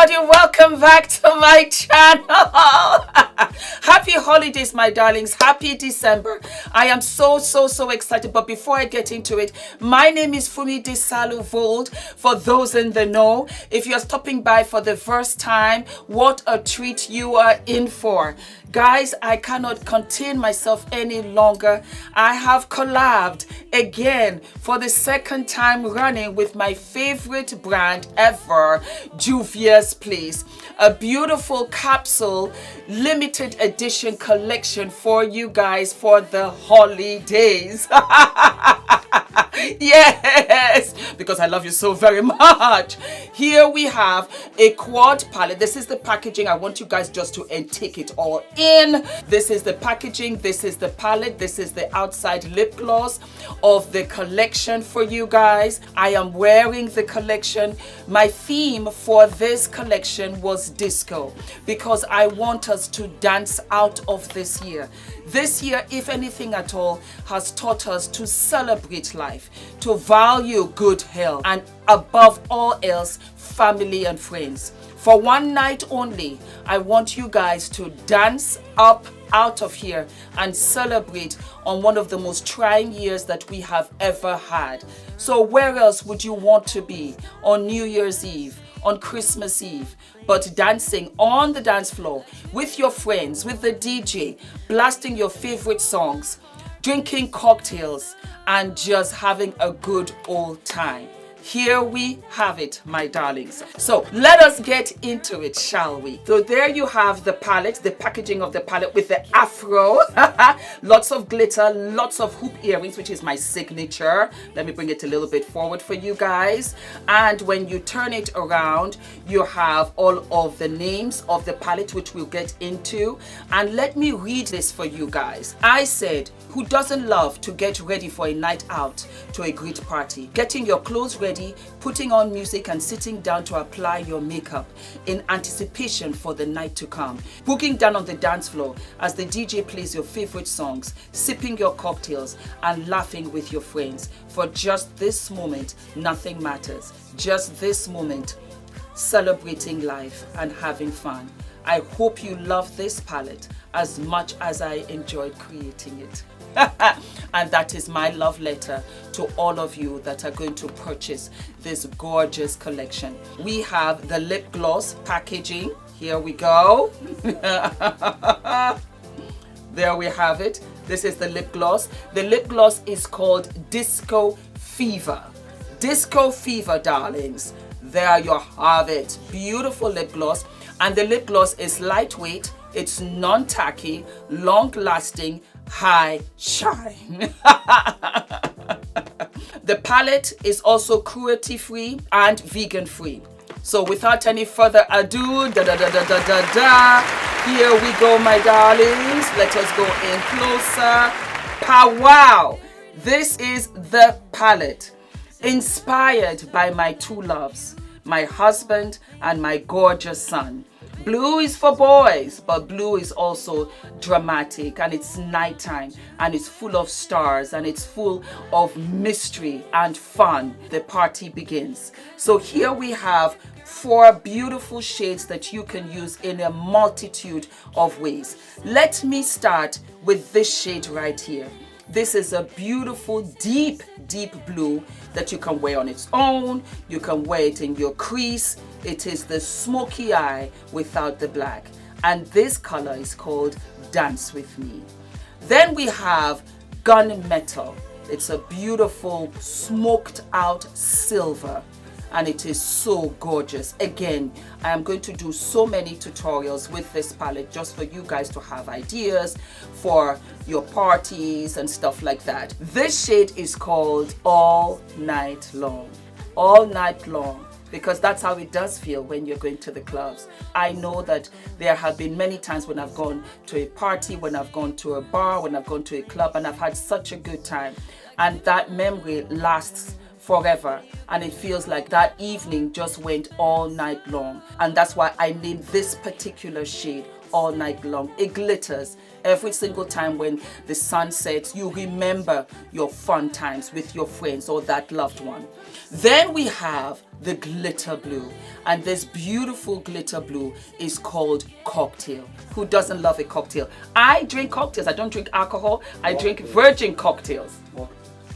everybody, welcome back to my channel. Happy holidays, my darlings. Happy December. I am so excited. But before I get into it, my name is Fumi Desalu-Vold. For those in the know, if you're stopping by for the first time, what a treat you are in for. Guys, I cannot contain myself any longer. I have collabed again for the second time running with my favorite brand ever, JUVIAS, please. A beautiful capsule limited edition collection for you guys for the holidays. Yes, because I love you so very much. Here we have a quad palette. This is the packaging. I want you guys just to take it all in. This is the packaging. This is the palette. This is the outside lip gloss of the collection for you guys. I am wearing the collection. My theme for this collection was disco because I want us to dance out of this year. This year, if anything at all, has taught us to celebrate life, to value good health, and above all else, family and friends. For one night only, I want you guys to dance up out of here and celebrate on one of the most trying years that we have ever had. So where else would you want to be on New Year's Eve, on Christmas Eve, but dancing on the dance floor with your friends, with the DJ, blasting your favorite songs, drinking cocktails, and just having a good old time. Here we have it, my darlings. So let us get into it, shall we? So there you have the palette, the packaging of the palette with the afro. Lots of glitter, lots of hoop earrings, which is my signature. Let me bring it a little bit forward for you guys. And when you turn it around, you have all of the names of the palette, which we'll get into. And let me read this for you guys. I said, who doesn't love to get ready for a night out to a great party? Getting your clothes ready, putting on music and sitting down to apply your makeup in anticipation for the night to come. Booking down on the dance floor as the DJ plays your favorite songs, sipping your cocktails and laughing with your friends. For just this moment, nothing matters. Just this moment, celebrating life and having fun. I hope you love this palette as much as I enjoyed creating it. And that is my love letter to all of you that are going to purchase this gorgeous collection. We have the lip gloss packaging. Here we go. There we have it. This is the lip gloss. The lip gloss is called Disco Fever. Disco Fever, darlings. There you have it. Beautiful lip gloss. And the lip gloss is lightweight. It's non-tacky, long-lasting, high shine. The palette is also cruelty-free and vegan-free. So without any further ado, here we go, my darlings. Let us go in closer. Wow! This is the palette inspired by my two loves, my husband and my gorgeous son. Blue is for boys, but blue is also dramatic, and it's nighttime, and it's full of stars, and it's full of mystery and fun. The party begins. So here we have 4 beautiful shades that you can use in a multitude of ways. Let me start with this shade right here. This is a beautiful, deep blue that you can wear on its own. You can wear it in your crease. It is the smoky eye without the black. And this color is called Dance With Me. Then we have Gunmetal. It's a beautiful, smoked out silver. And it is so gorgeous. Again, I am going to do so many tutorials with this palette just for you guys to have ideas for your parties and stuff like that. This shade is called All Night Long. All night long. Because that's how it does feel when you're going to the clubs. I know that there have been many times when I've gone to a party, when I've gone to a bar, when I've gone to a club, and I've had such a good time. And that memory lasts forever, and it feels like that evening just went all night long. And that's why I named this particular shade all night long. It glitters every single time when the sun sets. You remember your fun times with your friends or that loved one. Then we have the glitter blue, and this beautiful glitter blue is called cocktail. Who doesn't love a cocktail? I drink cocktails. I don't drink alcohol. I drink virgin cocktails.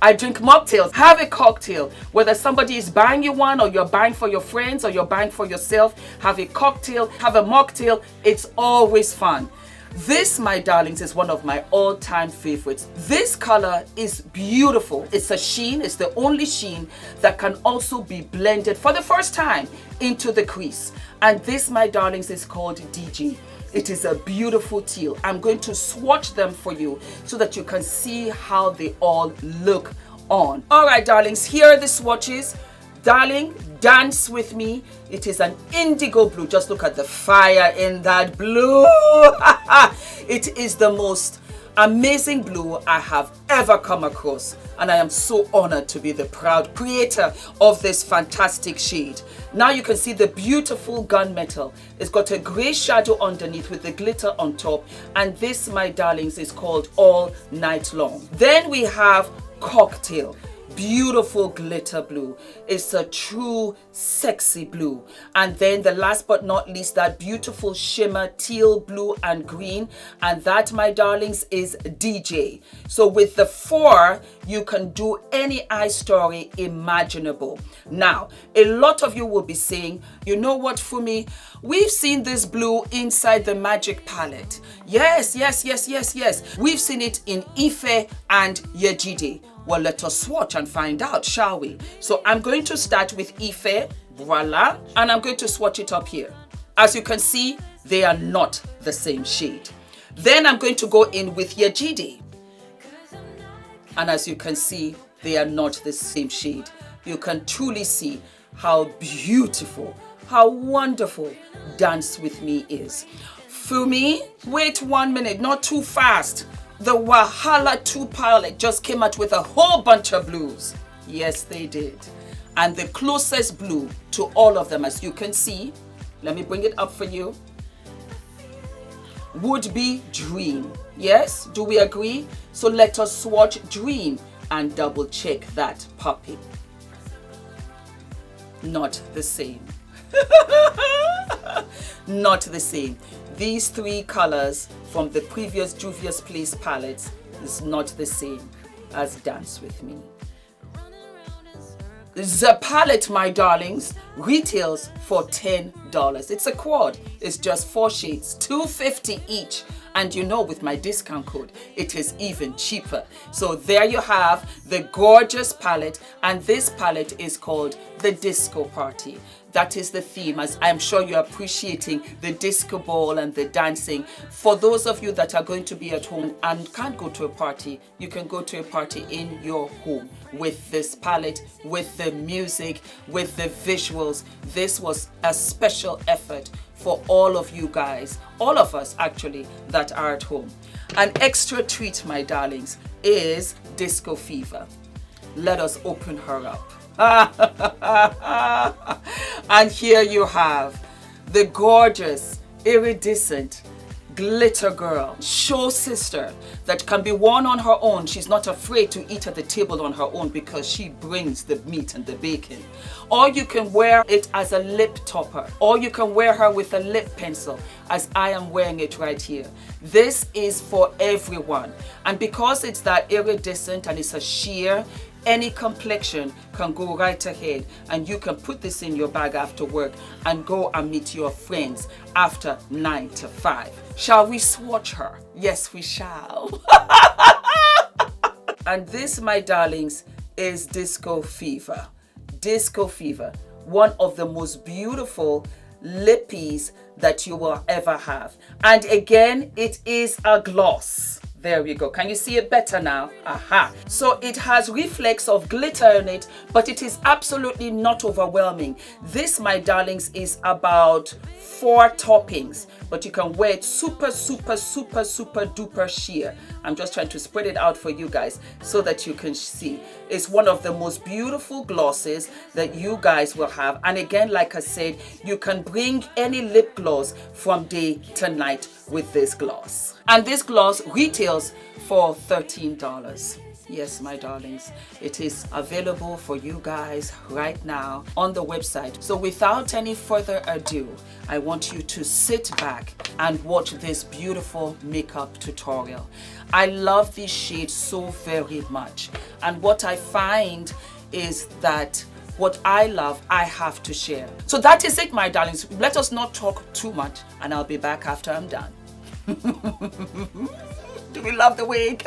I drink mocktails. Have a cocktail. Whether somebody is buying you one, or you're buying for your friends, or you're buying for yourself, have a cocktail, have a mocktail. It's always fun. This, my darlings, is one of my all-time favorites. This color is beautiful. It's a sheen. It's the only sheen that can also be blended for the first time into the crease. And this, my darlings, is called DJ. It is a beautiful teal. I'm going to swatch them for you so that you can see how they all look on. All right, darlings, here are the swatches. Darling, dance with me. It is an indigo blue. Just look at the fire in that blue. It is the most amazing blue I have ever come across, and I am so honored to be the proud creator of this fantastic shade. Now you can see the beautiful gunmetal. It's got a gray shadow underneath with the glitter on top, and this, my darlings, is called All Night Long. Then we have cocktail. Beautiful glitter blue. It's a true sexy blue. And then the last but not least, that beautiful shimmer teal, blue and green, and that, my darlings, is DJ. So with the 4, you can do any eye story imaginable. Now, a lot of you will be saying, you know what, Fumi, we've seen this blue inside the Magic palette. Yes. We've seen it in Ife and Yejide. Well, let us swatch and find out, shall we? So I'm going to start with Ife, voila, and I'm going to swatch it up here. As you can see, they are not the same shade. Then I'm going to go in with Yejide, and as you can see, they are not the same shade. You can truly see how beautiful, how wonderful Dance With Me is. Fumi, wait 1 minute, not too fast. The Wahala 2 palette just came out with a whole bunch of blues. Yes, they did. And the closest blue to all of them, as you can see, let me bring it up for you, would be Dream. Yes, do we agree? So let us swatch Dream and double check that puppy. Not the same. Not the same. These 3 colors from the previous Juvia's Place palettes is not the same as Dance With Me. The palette, my darlings, retails for $10. It's a quad. It's just 4 shades, $2.50 each. And you know, with my discount code, it is even cheaper. So there you have the gorgeous palette, and this palette is called the Disco Party. That is the theme, as I'm sure you're appreciating the disco ball and the dancing. For those of you that are going to be at home and can't go to a party, you can go to a party in your home with this palette, with the music, with the visuals. This was a special effort for all of you guys, all of us actually, that are at home. An extra treat, my darlings, is Disco Fever. Let us open her up. And here you have the gorgeous, iridescent glitter girl, show sister that can be worn on her own. She's not afraid to eat at the table on her own because she brings the meat and the bacon. Or you can wear it as a lip topper, or you can wear her with a lip pencil, as I am wearing it right here. This is for everyone, and because it's that iridescent and it's a sheer, any complexion can go right ahead, and you can put this in your bag after work and go and meet your friends after 9 to 5. Shall we swatch her? Yes, we shall. And this, my darlings, is Disco Fever. Disco Fever, one of the most beautiful lippies that you will ever have. And again, it is a gloss. There we go. Can you see it better now? Aha. So it has reflex of glitter in it, but it is absolutely not overwhelming. This, my darlings, is about 4 toppings, but you can wear it super duper sheer. I'm just trying to spread it out for you guys so that you can see. It's one of the most beautiful glosses that you guys will have. And again, like I said, you can bring any lip gloss from day to night with this gloss. And this gloss retails for $13. Yes, my darlings, it is available for you guys right now on the website. So without any further ado, I want you to sit back and watch this beautiful makeup tutorial. I love this shade so very much. And what I find is that what I love, I have to share. So that is it, my darlings. Let us not talk too much, and I'll be back after I'm done. Do we love the wig?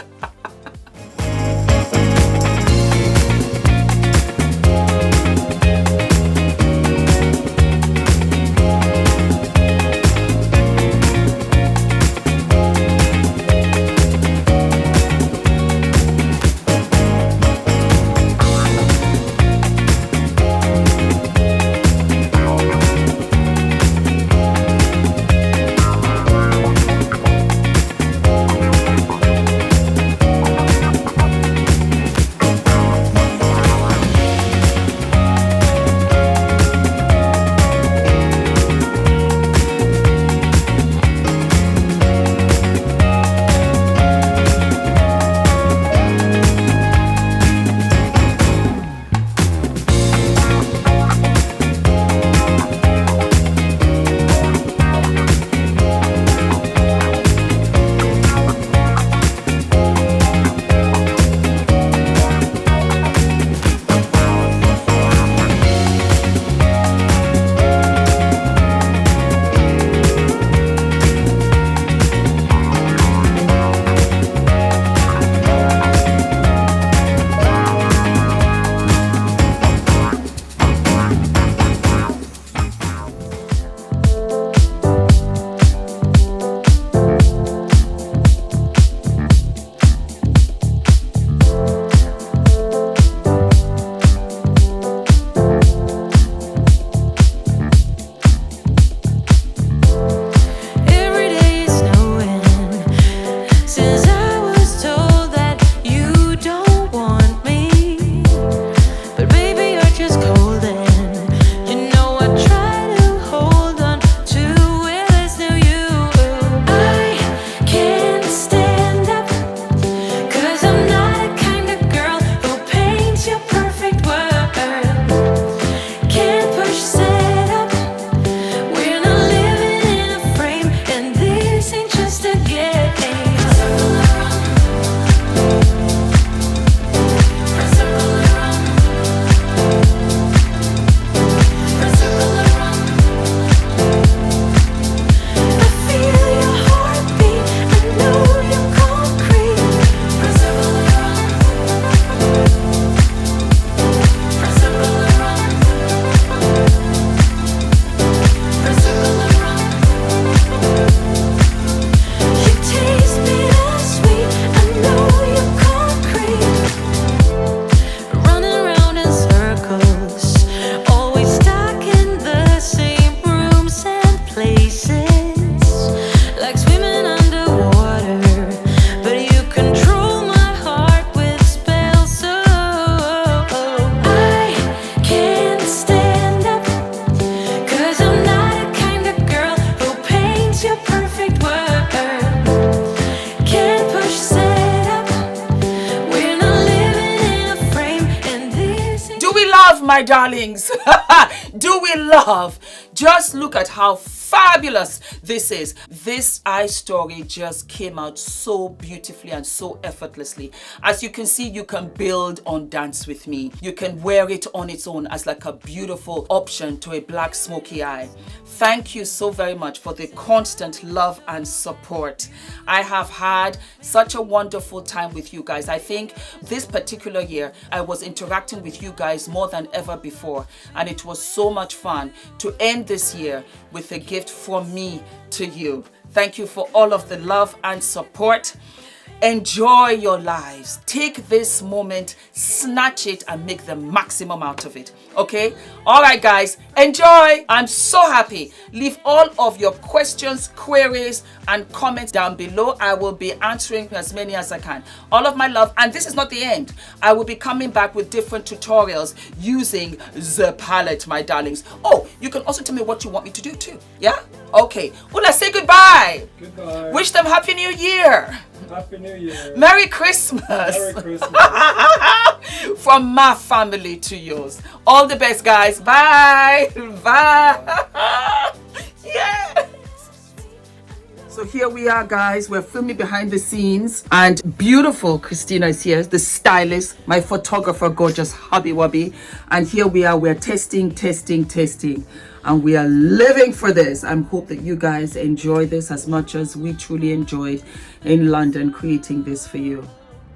My darlings, do we love? Just look at how fabulous this is. This eye story just came out so beautifully and so effortlessly. As you can see, you can build on Dance With Me. You can wear it on its own as like a beautiful option to a black smoky eye. Thank you so very much for the constant love and support. I have had such a wonderful time with you guys. I think this particular year, I was interacting with you guys more than ever before. And it was so much fun to end this year with a gift from me to you. Thank you for all of the love and support. Enjoy your lives. Take this moment, snatch it, and make the maximum out of it. Okay? All right, guys. Enjoy. I'm so happy. Leave all of your questions, queries, and comments down below. I will be answering as many as I can. All of my love. And this is not the end. I will be coming back with different tutorials using the palette, my darlings. Oh, you can also tell me what you want me to do too. Yeah? Okay. Well, let's say goodbye. Goodbye. Wish them Happy New Year. Happy New Year. Merry Christmas. Merry Christmas. From my family to yours. All the best, guys. Bye. Bye. Yeah. So here we are, guys. We're filming behind the scenes, and beautiful Christina is here, the stylist, my photographer, gorgeous hubby wubby. And here we are. We're testing, and we are living for this. I hope that you guys enjoy this as much as we truly enjoyed in London creating this for you.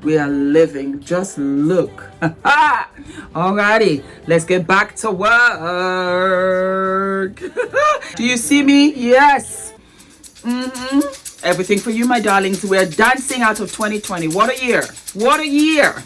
We are living. Just look. Alrighty, let's get back to work. Do you see me? Yes. Everything for you, my darlings. We're dancing out of 2020. What a year. What a year.